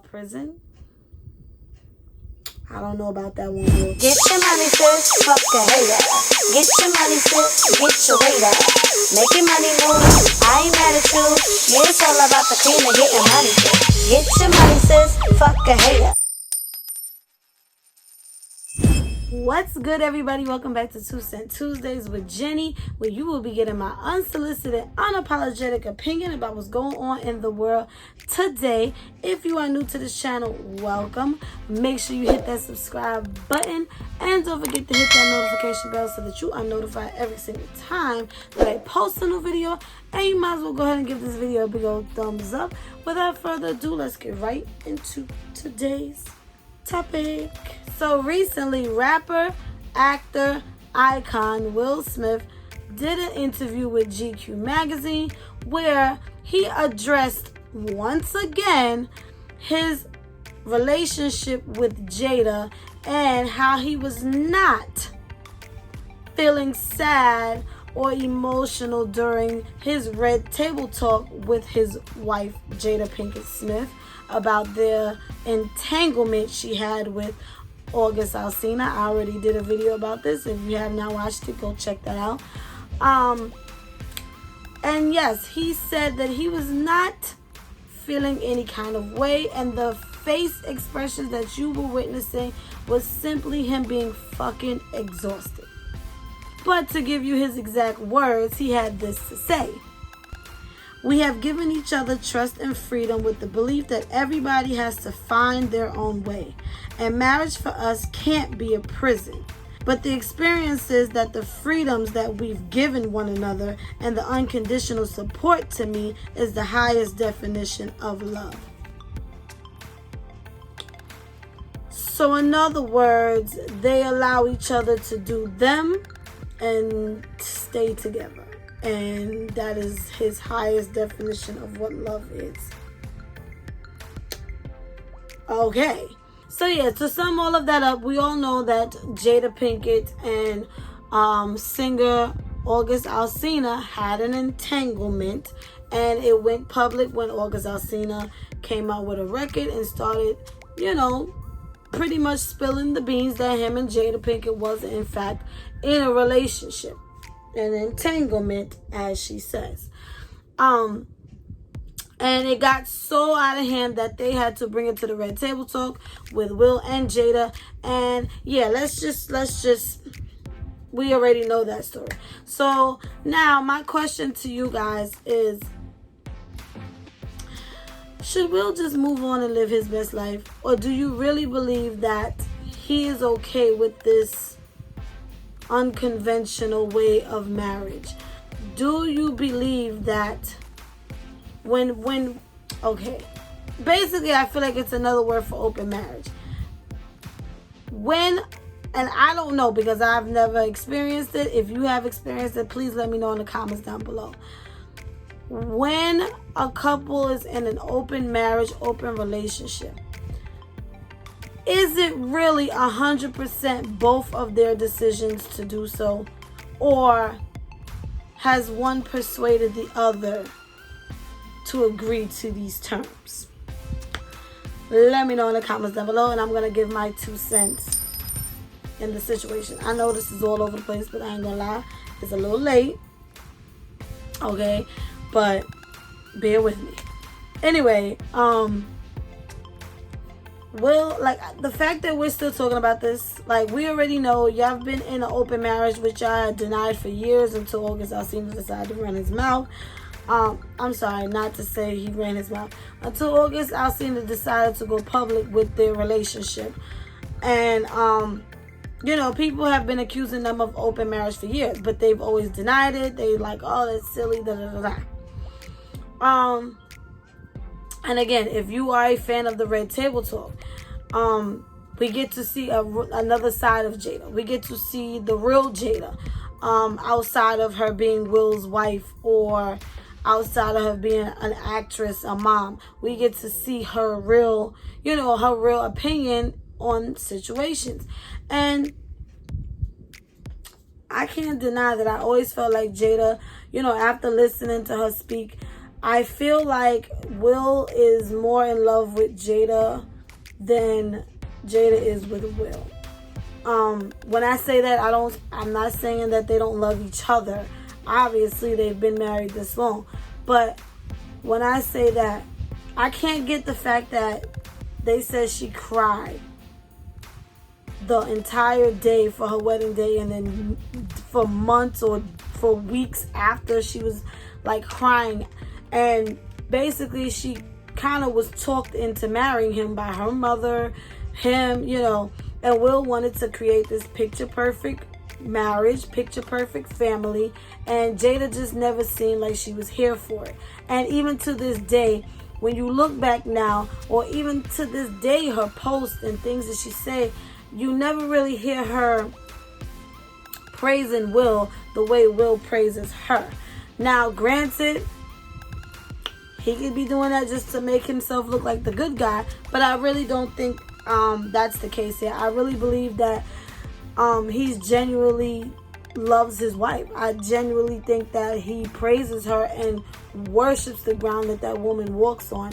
prison. I don't know about that one, girl. Get your money, sis. Fuck the hater. Get your money, sis. Get your weight up. Make your money move. I ain't mad at you. Yeah, it's all about the cream and getting money, sis. Get your money, sis. Fuck a hater. What's good, everybody? Welcome back to 2 Cent Tuesdays with Jenny, where you will be getting my unsolicited, unapologetic opinion about what's going on in the world today. If you are new to this channel, welcome. Make sure you hit that subscribe button and don't forget to hit that notification bell so that you are notified every single time that I post a new video. And you might as well go ahead and give this video a big old thumbs up. Without further ado, let's get right into today's topic. So recently, rapper, actor, icon Will Smith did an interview with GQ magazine where he addressed once again his relationship with Jada and how he was not feeling sad or emotional during his red table talk with his wife Jada Pinkett Smith about their entanglement she had with August Alsina. I already did a video about this. If you have not watched it, go check that out. And yes, he said that he was not feeling any kind of way, and the face expressions that you were witnessing was simply him being fucking exhausted. But to give you his exact words, he had this to say: "We have given each other trust and freedom with the belief that everybody has to find their own way. And marriage for us can't be a prison. But the experiences that the freedoms that we've given one another and the unconditional support to me is the highest definition of love." So in other words, they allow each other to do them and stay together. And that is his highest definition of what love is. Okay. So yeah, to sum all of that up, we all know that Jada Pinkett and singer August Alsina had an entanglement. And it went public when August Alsina came out with a record and started, pretty much spilling the beans that him and Jada Pinkett was in fact in a relationship. An entanglement, as she says. And it got so out of hand that they had to bring it to the red table talk with Will and Jada. And yeah, let's just we already know that story. So now my question to you guys is, should Will just move on and live his best life? Or do you really believe that he is okay with this unconventional way of marriage? Do you believe that basically I feel like it's another word for open marriage. And I don't know because I've never experienced it. If you have experienced it, please let me know in the comments down below. When a couple is in an open marriage, open relationship, is it really 100% both of their decisions to do so? Or has one persuaded the other to agree to these terms? Let me know in the comments down below, and I'm going to give my 2 cents in the situation. I know this is all over the place, but I ain't going to lie. It's a little late. Okay? But bear with me. Anyway, Will, the fact that we're still talking about this, we already know y'all have been in an open marriage, which y'all had denied for years until August Alsina decided to run his mouth. I'm sorry, not to say he ran his mouth. Until August Alsina decided to go public with their relationship. And, people have been accusing them of open marriage for years, but they've always denied it. They oh, that's silly, da-da-da-da. And again, if you are a fan of the Red Table Talk, we get to see another side of Jada. We get to see the real Jada, outside of her being Will's wife or outside of her being an actress, a mom. We get to see her real, her real opinion on situations. And I can't deny that I always felt like Jada, after listening to her speak, I feel like Will is more in love with Jada than Jada is with Will. When I say that, I'm not saying that they don't love each other. Obviously, they've been married this long. But when I say that, I can't get the fact that they said she cried the entire day for her wedding day, and then for months or for weeks after, she was like crying. And basically, she kind of was talked into marrying him by her mother, him, and Will wanted to create this picture perfect marriage, picture perfect family, and Jada just never seemed like she was here for it. And even to this day, when you look back now, or even to this day, her posts and things that she say, you never really hear her praising Will the way Will praises her. Now, granted, he could be doing that just to make himself look like the good guy, but I really don't think that's the case here. I really believe that he genuinely loves his wife. I genuinely think that he praises her and worships the ground that woman walks on.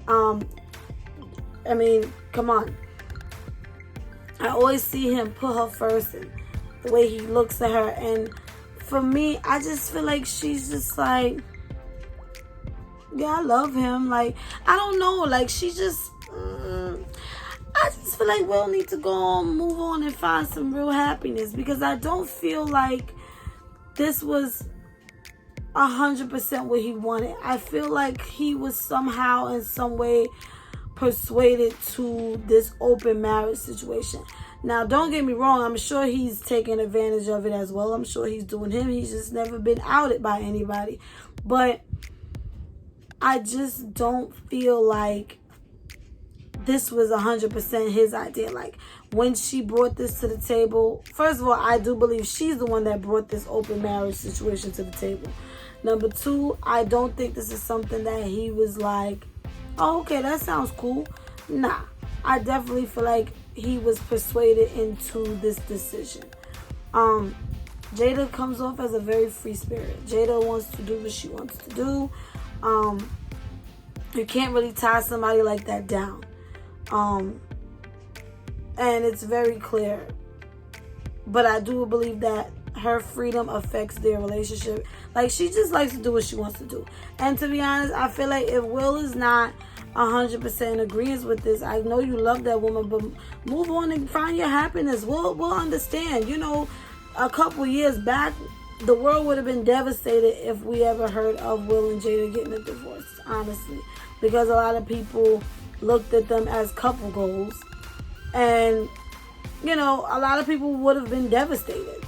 I mean, come on. I always see him put her first, and the way he looks at her. And for me, I just feel like she's just like, yeah, I love him. Like, I don't know. Like, she just, I just feel like we'll need to go on, move on, and find some real happiness, because I don't feel like this was 100% what he wanted. I feel like he was somehow, in some way, persuaded to this open marriage situation. Now, don't get me wrong, I'm sure he's taking advantage of it as well. I'm sure he's doing him. He's just never been outed by anybody. But I just don't feel like this was 100% his idea. Like, when she brought this to the table, first of all, I do believe she's the one that brought this open marriage situation to the table. Number two, I don't think this is something that he was like, oh, okay, that sounds cool. Nah, I definitely feel like he was persuaded into this decision. Jada comes off as a very free spirit. Jada wants to do what she wants to do. You can't really tie somebody like that down. And it's very clear. But I do believe that her freedom affects their relationship. Like, she just likes to do what she wants to do. And to be honest, I feel like if Will is not 100% in agreement with this, I know you love that woman, but move on and find your happiness. We'll understand. A couple years back, the world would have been devastated if we ever heard of Will and Jada getting a divorce, honestly. Because a lot of people looked at them as couple goals. And, a lot of people would have been devastated.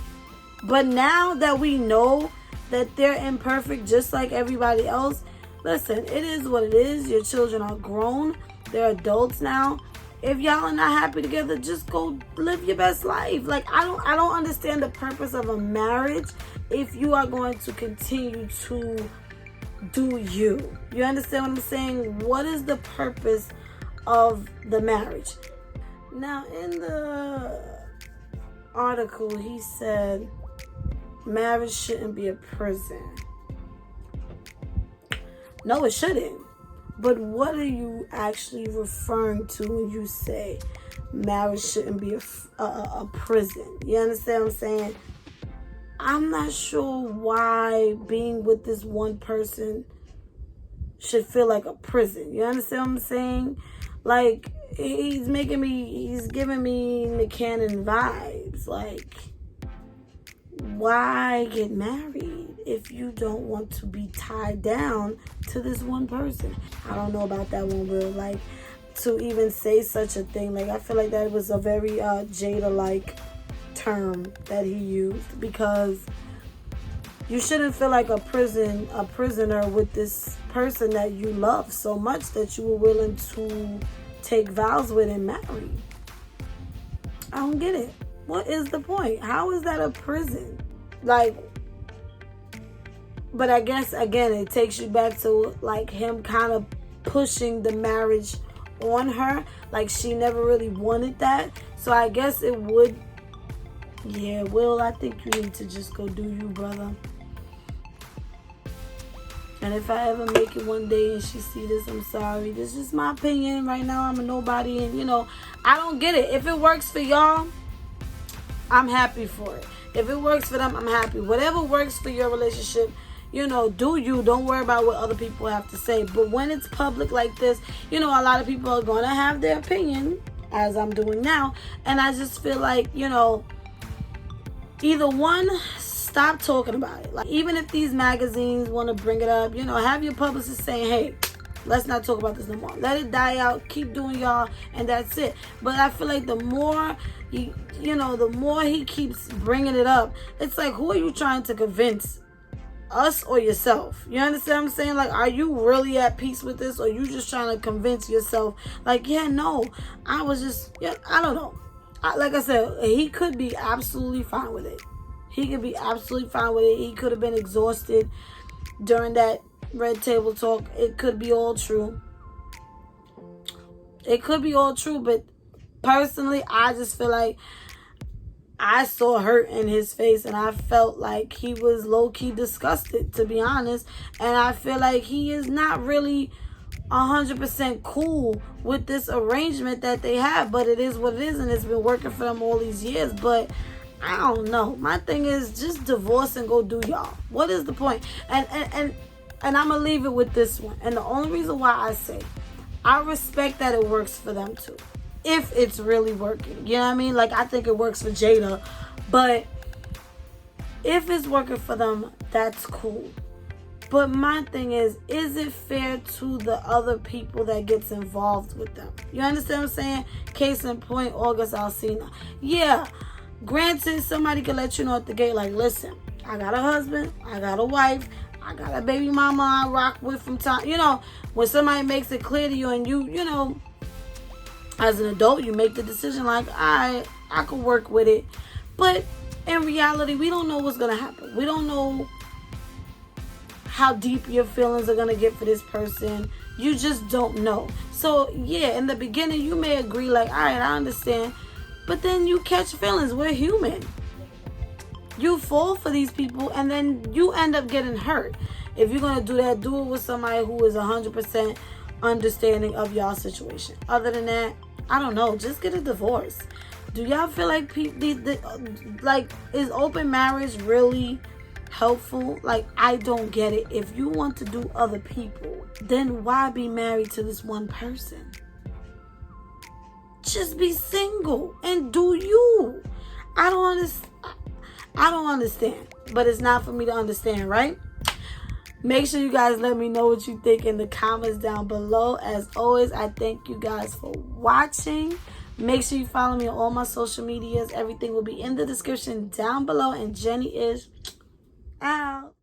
But now that we know that they're imperfect just like everybody else, listen, it is what it is. Your children are grown. They're adults now. If y'all are not happy together, just go live your best life. Like, I don't understand the purpose of a marriage if you are going to continue to do you. You understand what I'm saying? What is the purpose of the marriage? Now, in the article, he said marriage shouldn't be a prison. No, it shouldn't. But what are you actually referring to when you say marriage shouldn't be a prison? You understand what I'm saying? I'm not sure why being with this one person should feel like a prison. You understand what I'm saying? Like, he's giving me McCann vibes. Like, why get married if you don't want to be tied down to this one person? I don't know about that one, Will. Like, to even say such a thing. Like, I feel like that was a very Jada-like term that he used, because you shouldn't feel like a prisoner with this person that you love so much that you were willing to take vows with and marry. I don't get it. What is the point? How is that a prison? Like, but I guess, again, it takes you back to, like, him kind of pushing the marriage on her. Like, she never really wanted that. So I guess it would, yeah, Will, I think you need to just go do you, brother. And if I ever make it one day and she see this, I'm sorry. This is my opinion. Right now, I'm a nobody. And, I don't get it. If it works for y'all, I'm happy for it. If it works for them, I'm happy. Whatever works for your relationship, do you. Don't worry about what other people have to say. But when it's public like this, a lot of people are going to have their opinion, as I'm doing now. And I just feel like, either one, stop talking about it. Like, even if these magazines want to bring it up, have your publicist saying, hey, let's not talk about this no more. Let it die out. Keep doing y'all, and that's it. But I feel like the more the more he keeps bringing it up, it's like, who are you trying to convince? Us or yourself? You understand what I'm saying? Like, are you really at peace with this, or you just trying to convince yourself? Like, no, I was just, I don't know. Like I said, he could be absolutely fine with it. He could be absolutely fine with it. He could have been exhausted during that red table talk. It could be all true. It could be all true, but personally, I just feel like I saw hurt in his face, and I felt like he was low-key disgusted, to be honest. And I feel like he is not really 100% cool with this arrangement that they have, but it is what it is, and it's been working for them all these years. But I don't know. My thing is, just divorce and go do y'all. What is the point? And I'm gonna leave it with this one. And the only reason why I say I respect that it works for them too, if it's really working. You know what I mean? Like, I think it works for Jada, but if it's working for them, that's cool. But my thing is it fair to the other people that gets involved with them? You understand what I'm saying? Case in point, August Alsina. Yeah, granted, somebody could let you know at the gate, like, listen, I got a husband, I got a wife, I got a baby mama I rock with from time. When somebody makes it clear to you, and you as an adult, you make the decision like, I could work with it. But in reality, we don't know what's going to happen. We don't know how deep your feelings are going to get for this person. You just don't know. So, yeah, in the beginning, you may agree like, all right, I understand. But then you catch feelings. We're human. You fall for these people, and then you end up getting hurt. If you're going to do that, do it with somebody who is 100% understanding of y'all situation. Other than that, I don't know. Just get a divorce. Do y'all feel like is open marriage really helpful? Like, I don't get it. If you want to do other people, then why be married to this one person? Just be single and do you. I don't understand. But it's not for me to understand, right? Make sure you guys let me know what you think in the comments down below. As always, I thank you guys for watching. Make sure you follow me on all my social medias. Everything will be in the description down below. And Jenny is out.